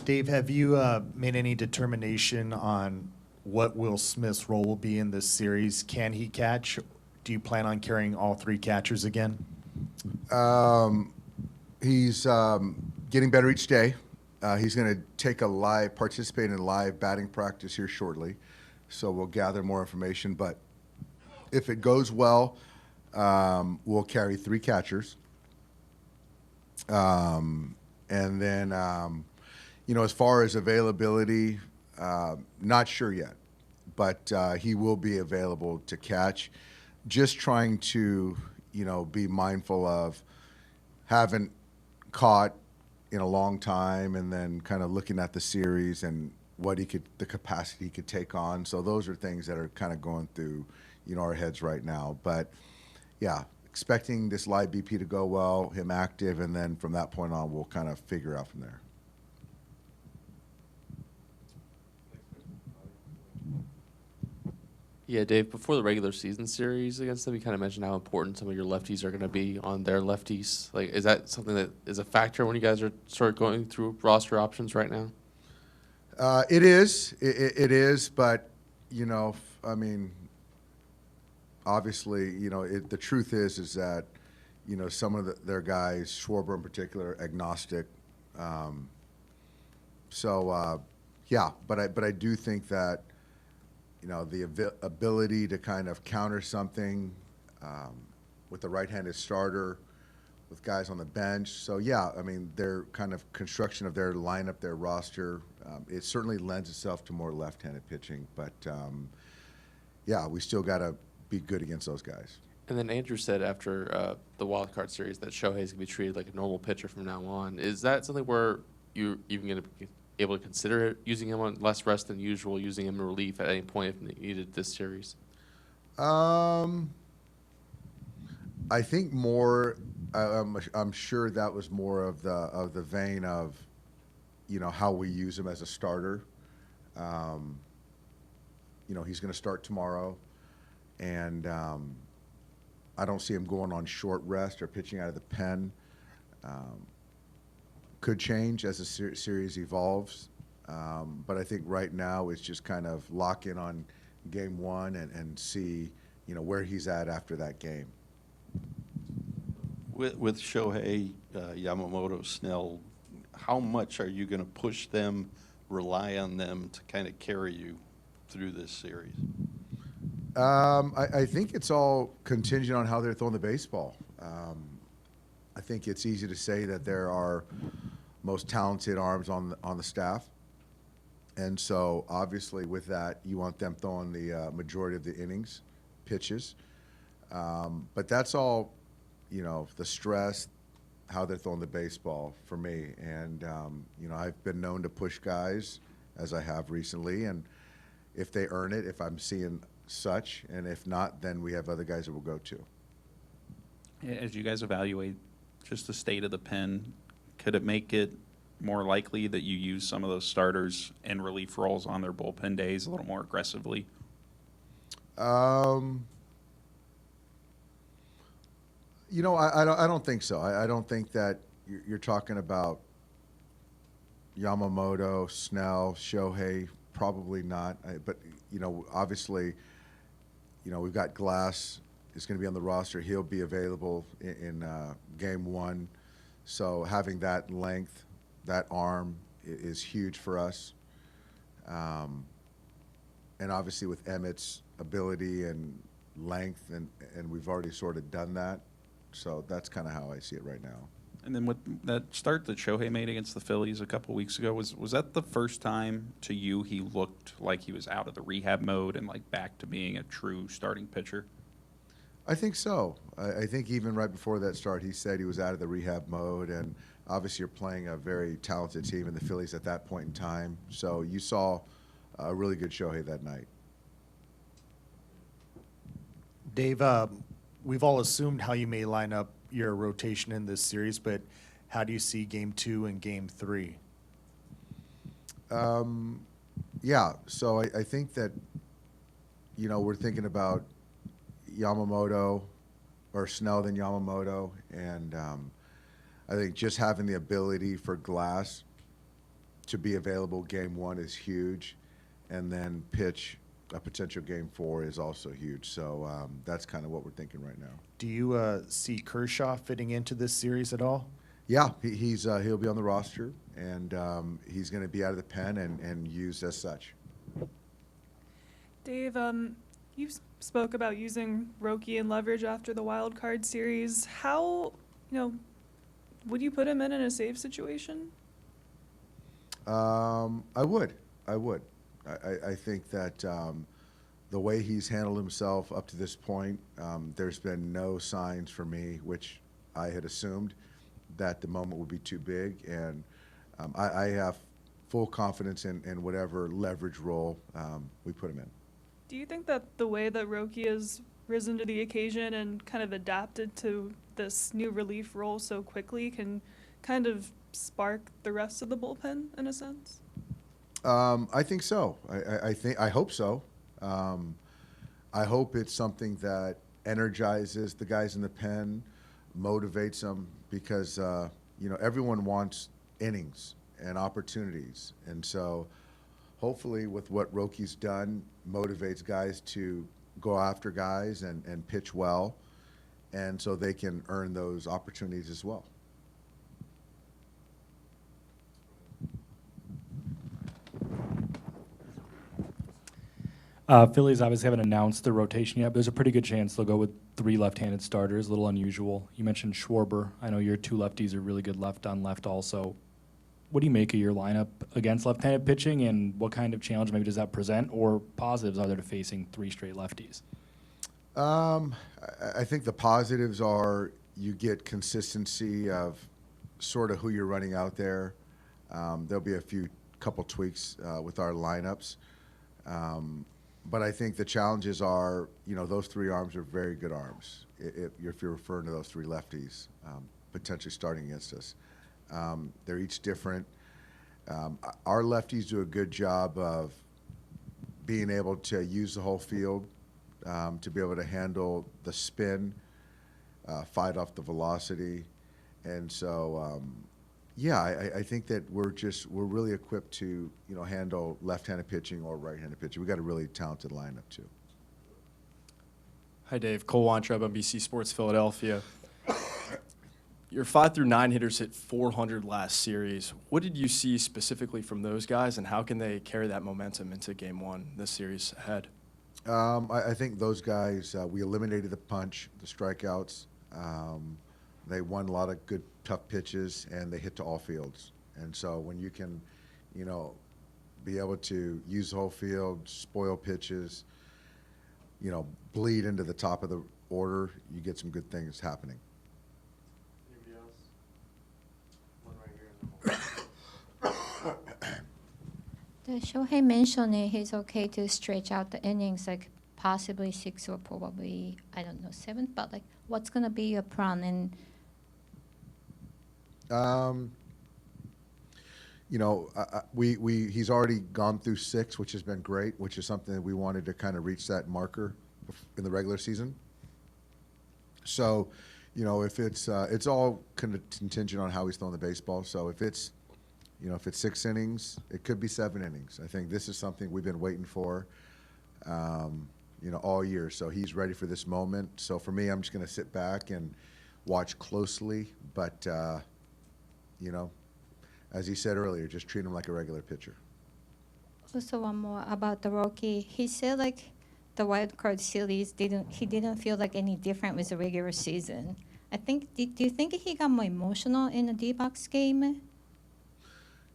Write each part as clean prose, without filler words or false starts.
Dave, have you made any determination on what Will Smith's role will be in this series? Can he catch? Do you plan on carrying all three catchers again? He's getting better each day. He's going to participate in a live batting practice here shortly, so we'll gather more information. But if it goes well, we'll carry three catchers. And then, as far as availability, not sure yet, but he will be available to catch. Just trying to, be mindful of haven't caught in a long time, and then kind of looking at the series and the capacity he could take on. So those are things that are kind of going through, our heads right now. But yeah, expecting this live BP to go well, him active, and then from that point on, we'll kind of figure out from there. Yeah, Dave, before the regular season series against them, you kind of mentioned how important some of your lefties are going to be on their lefties. Like, is that something that is a factor when you guys are sort of going through roster options right now? It is. It is, but, obviously, the truth is that, some of their guys, Schwarber in particular, agnostic. Yeah, but I do think that, the ability to kind of counter something with the right-handed starter, with guys on the bench. So, yeah, their kind of construction of their lineup, their roster, it certainly lends itself to more left-handed pitching. But, yeah, we still got to be good against those guys. And then Andrew said after the wild card series that Shohei's going to be treated like a normal pitcher from now on. Is that something where you're even going to be able to consider using him on less rest than usual, using him in relief at any point if needed this series? I think more. I'm sure that was more of the vein of, how we use him as a starter. He's going to start tomorrow, and I don't see him going on short rest or pitching out of the pen. Could change as the series evolves, but I think right now it's just kind of lock in on game one and see, where he's at after that game. With Shohei, Yamamoto, Snell, how much are you going to push them, rely on them to kind of carry you through this series? I think it's all contingent on how they're throwing the baseball. I think it's easy to say that there are most talented arms on the staff, and so obviously with that, you want them throwing the majority of the innings, pitches. But that's all, the stress, how they're throwing the baseball for me. And I've been known to push guys, as I have recently, and if they earn it, if I'm seeing such, and if not, then we have other guys that we'll go to. As you guys evaluate just the state of the pen, could it make it more likely that you use some of those starters in relief roles on their bullpen days a little more aggressively? I don't think so. I don't think that you're talking about Yamamoto, Snell, Shohei. Probably not. But obviously, we've got Glass is going to be on the roster. He'll be available in game one. So having that length, that arm is huge for us. And obviously with Emmett's ability and length, and we've already sort of done that. So that's kind of how I see it right now. And then with that start that Shohei made against the Phillies a couple weeks ago, was that the first time to you he looked like he was out of the rehab mode and like back to being a true starting pitcher? I think so. I think even right before that start, he said he was out of the rehab mode, and obviously you're playing a very talented team in the Phillies at that point in time. So you saw a really good Shohei that night. Dave, we've all assumed how you may line up your rotation in this series, but how do you see game 2 and game 3? Yeah, so I think that, we're thinking about Yamamoto or Snell than Yamamoto, and I think just having the ability for Glass to be available game 1 is huge, and then pitch a potential game 4 is also huge. So that's kind of what we're thinking right now. Do you see Kershaw fitting into this series at all? Yeah, he'll be on the roster, and he's going to be out of the pen and used as such. Dave, you spoke about using Roki and leverage after the wild card series. How, would you put him in a save situation? I would. I think that the way he's handled himself up to this point, there's been no signs for me, which I had assumed, that the moment would be too big. And I have full confidence in whatever leverage role we put him in. Do you think that the way that Roki has risen to the occasion and kind of adapted to this new relief role so quickly can kind of spark the rest of the bullpen in a sense? I think so. I hope so. I hope it's something that energizes the guys in the pen, motivates them, because everyone wants innings and opportunities, and so hopefully with what Roki's done, motivates guys to go after guys and pitch well, and so they can earn those opportunities as well. Phillies obviously haven't announced their rotation yet, but there's a pretty good chance they'll go with 3 left-handed starters, a little unusual. You mentioned Schwarber. I know your 2 lefties are really good left on left also. What do you make of your lineup against left-handed pitching, and what kind of challenge maybe does that present, or positives are there to facing 3 straight lefties? I think the positives are you get consistency of sort of who you're running out there. There'll be a couple tweaks with our lineups. But I think the challenges are, those 3 arms are very good arms. If you're referring to those 3 lefties potentially starting against us. They're each different. Our lefties do a good job of being able to use the whole field, to be able to handle the spin, fight off the velocity. And so, I think that we're really equipped to, handle left-handed pitching or right-handed pitching. We've got a really talented lineup too. Hi, Dave. Cole Weintraub, NBC Sports Philadelphia. Your 5 through 9 hitters hit 400 last series. What did you see specifically from those guys, and how can they carry that momentum into Game 1 this series ahead? I think those guys, we eliminated the punch, the strikeouts. They won a lot of good, tough pitches, and they hit to all fields. And so when you can, be able to use the whole field, spoil pitches, bleed into the top of the order, you get some good things happening. Anybody else? One right here. Shohei mentioned he's okay to stretch out the innings, like possibly 6 or probably, 7, but like what's going to be your plan? And he's already gone through 6, which has been great, which is something that we wanted to kind of reach that marker in the regular season. So, if it's all kind of contingent on how he's throwing the baseball. So if it's 6 innings, it could be 7 innings. I think this is something we've been waiting for, all year. So he's ready for this moment. So for me, I'm just going to sit back and watch closely. But, as he said earlier, just treat him like a regular pitcher. also one more about the Roki. He said like the wild card series he didn't feel like any different with the regular season. I think. Do you think he got more emotional in the D-box game?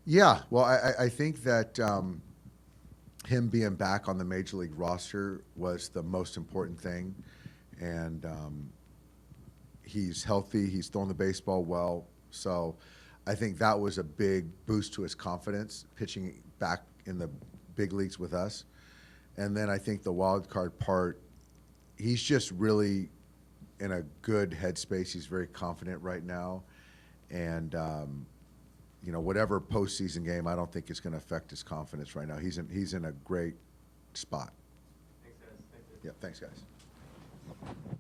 Yeah, well, I think that him being back on the Major League roster was the most important thing. And he's healthy. He's throwing the baseball well. So I think that was a big boost to his confidence, pitching back in the big leagues with us. And then I think the wild card part, he's just really in a good headspace. He's very confident right now. And whatever postseason game, I don't think it's going to affect his confidence right now. He's in a great spot. Thanks, guys. Thank you. Yeah, thanks, guys.